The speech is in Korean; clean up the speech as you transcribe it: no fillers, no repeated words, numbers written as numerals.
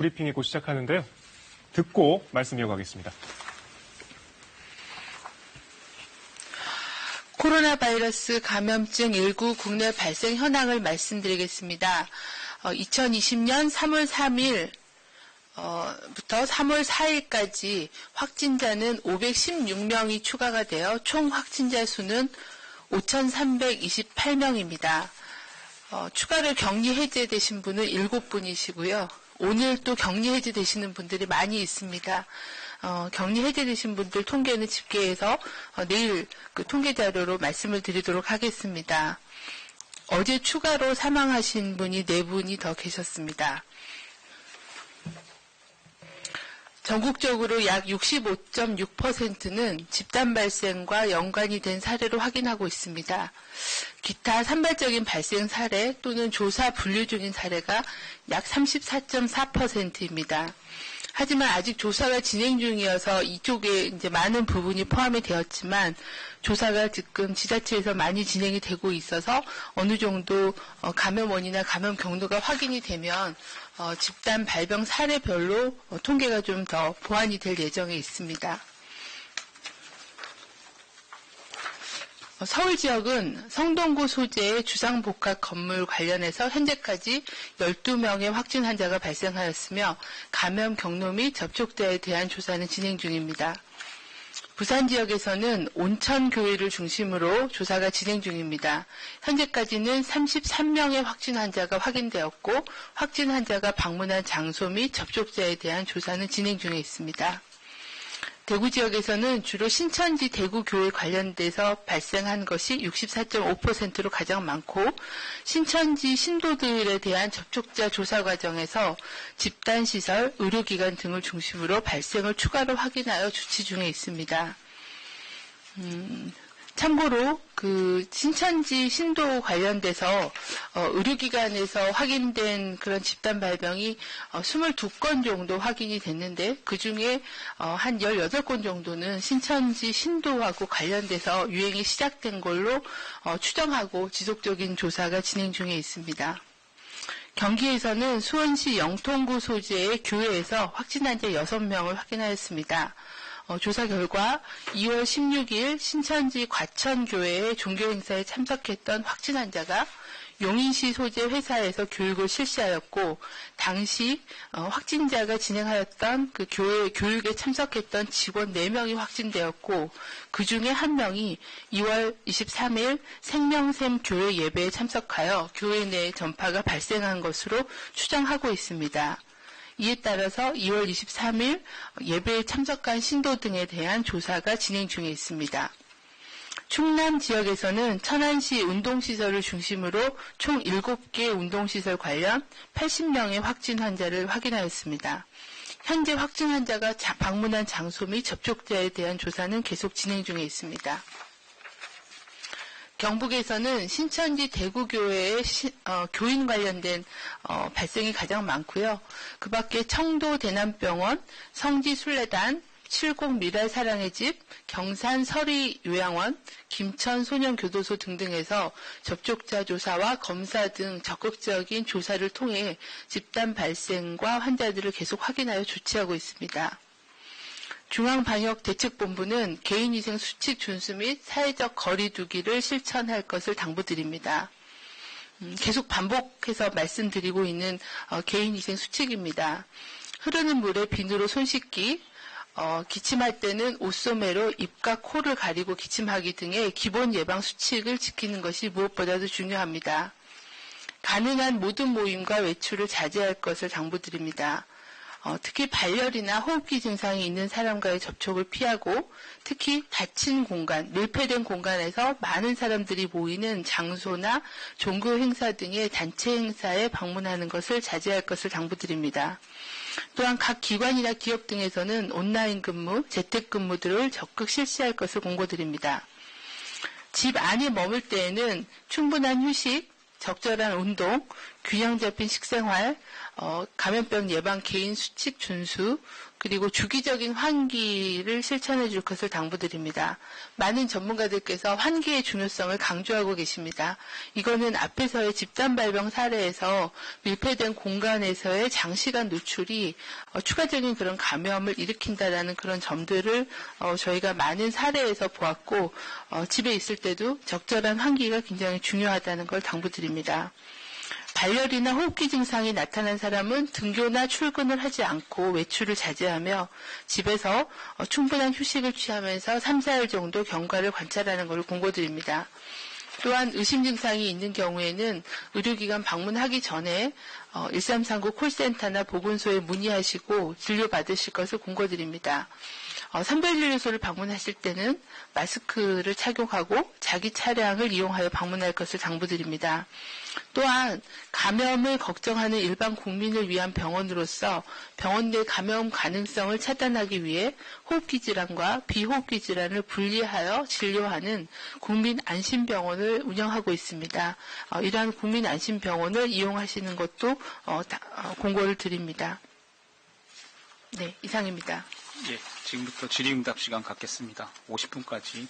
브리핑이 곧 시작하는데요. 듣고 말씀 이어가겠습니다. 코로나 바이러스 감염증 19 국내 발생 현황을 말씀드리겠습니다. 2020년 3월 3일 부터 3월 4일까지 확진자는 516명이 추가가 되어 총 확진자 수는 5,328명입니다. 추가로 격리 해제되신 분은 7분이시고요. 오늘 또 격리 해제되시는 분들이 많이 있습니다. 격리 해제되신 분들 통계는 집계해서 내일 그 통계 자료로 말씀을 드리도록 하겠습니다. 어제 추가로 사망하신 분이 4분이 더 계셨습니다. 전국적으로 약 65.6%는 집단 발생과 연관이 된 사례로 확인하고 있습니다. 기타 산발적인 발생 사례 또는 조사 분류 중인 사례가 약 34.4%입니다. 하지만 아직 조사가 진행 중이어서 이쪽에 이제 많은 부분이 포함이 되었지만 조사가 지금 지자체에서 많이 진행이 되고 있어서 어느 정도 감염 원이나 감염 경로가 확인이 되면 집단 발병 사례별로 통계가 좀 더 보완이 될 예정에 있습니다. 서울 지역은 성동구 소재의 주상복합 건물 관련해서 현재까지 12명의 확진 환자가 발생하였으며 감염 경로 및 접촉자에 대한 조사는 진행 중입니다. 부산 지역에서는 온천교회를 중심으로 조사가 진행 중입니다. 현재까지는 33명의 확진 환자가 확인되었고 확진 환자가 방문한 장소 및 접촉자에 대한 조사는 진행 중에 있습니다. 대구 지역에서는 주로 신천지 대구교회 관련돼서 발생한 것이 64.5%로 가장 많고 신천지 신도들에 대한 접촉자 조사 과정에서 집단시설, 의료기관 등을 중심으로 발생을 추가로 확인하여 조치 중에 있습니다. 참고로 그 신천지 신도 관련돼서 의료기관에서 확인된 그런 집단 발병이 22건 정도 확인이 됐는데 그중에 한 18건 정도는 신천지 신도하고 관련돼서 유행이 시작된 걸로 추정하고 지속적인 조사가 진행 중에 있습니다. 경기에서는 수원시 영통구 소재의 교회에서 확진 환자 6명을 확인하였습니다. 조사 결과 2월 16일 신천지 과천교회의 종교행사에 참석했던 확진 환자가 용인시 소재 회사에서 교육을 실시하였고 당시 확진자가 진행하였던 그 교회 교육에 참석했던 직원 4명이 확진되었고 그중에 1명이 2월 23일 생명샘 교회 예배에 참석하여 교회 내 전파가 발생한 것으로 추정하고 있습니다. 이에 따라서 2월 23일 예배에 참석한 신도 등에 대한 조사가 진행 중에 있습니다. 충남 지역에서는 천안시 운동시설을 중심으로 총 7개 운동시설 관련 80명의 확진 환자를 확인하였습니다. 현재 확진 환자가 방문한 장소 및 접촉자에 대한 조사는 계속 진행 중에 있습니다. 경북에서는 신천지 대구교회의 교인 관련된 발생이 가장 많고요. 그 밖에 청도 대남병원, 성지 순례단, 칠곡 미랄사랑의 집, 경산 서리 요양원, 김천 소년교도소 등등에서 접촉자 조사와 검사 등 적극적인 조사를 통해 집단 발생과 환자들을 계속 확인하여 조치하고 있습니다. 중앙방역대책본부는 개인위생 수칙 준수 및 사회적 거리 두기를 실천할 것을 당부드립니다. 계속 반복해서 말씀드리고 있는 개인위생 수칙입니다. 흐르는 물에 비누로 손 씻기, 기침할 때는 옷소매로 입과 코를 가리고 기침하기 등의 기본 예방 수칙을 지키는 것이 무엇보다도 중요합니다. 가능한 모든 모임과 외출을 자제할 것을 당부드립니다. 특히 발열이나 호흡기 증상이 있는 사람과의 접촉을 피하고 특히 닫힌 공간, 밀폐된 공간에서 많은 사람들이 모이는 장소나 종교 행사 등의 단체 행사에 방문하는 것을 자제할 것을 당부드립니다. 또한 각 기관이나 기업 등에서는 온라인 근무, 재택근무들을 적극 실시할 것을 공고드립니다. 집 안에 머물 때에는 충분한 휴식, 적절한 운동, 균형 잡힌 식생활, 감염병 예방 개인 수칙 준수, 그리고 주기적인 환기를 실천해 줄 것을 당부드립니다. 많은 전문가들께서 환기의 중요성을 강조하고 계십니다. 이거는 앞에서의 집단 발병 사례에서 밀폐된 공간에서의 장시간 노출이 추가적인 그런 감염을 일으킨다라는 그런 점들을 저희가 많은 사례에서 보았고, 집에 있을 때도 적절한 환기가 굉장히 중요하다는 걸 당부드립니다. 발열이나 호흡기 증상이 나타난 사람은 등교나 출근을 하지 않고 외출을 자제하며 집에서 충분한 휴식을 취하면서 3, 4일 정도 경과를 관찰하는 것을 공고드립니다. 또한 의심 증상이 있는 경우에는 의료기관 방문하기 전에 1339 콜센터나 보건소에 문의하시고 진료받으실 것을 공고드립니다. 선별진료소를 방문하실 때는 마스크를 착용하고 자기 차량을 이용하여 방문할 것을 당부드립니다. 또한 감염을 걱정하는 일반 국민을 위한 병원으로서 병원 내 감염 가능성을 차단하기 위해 호흡기 질환과 비호흡기 질환을 분리하여 진료하는 국민안심병원을 운영하고 있습니다. 이러한 국민안심병원을 이용하시는 것도 공고를 드립니다. 네, 이상입니다. 예, 지금부터 질의응답 시간 갖겠습니다. 50분까지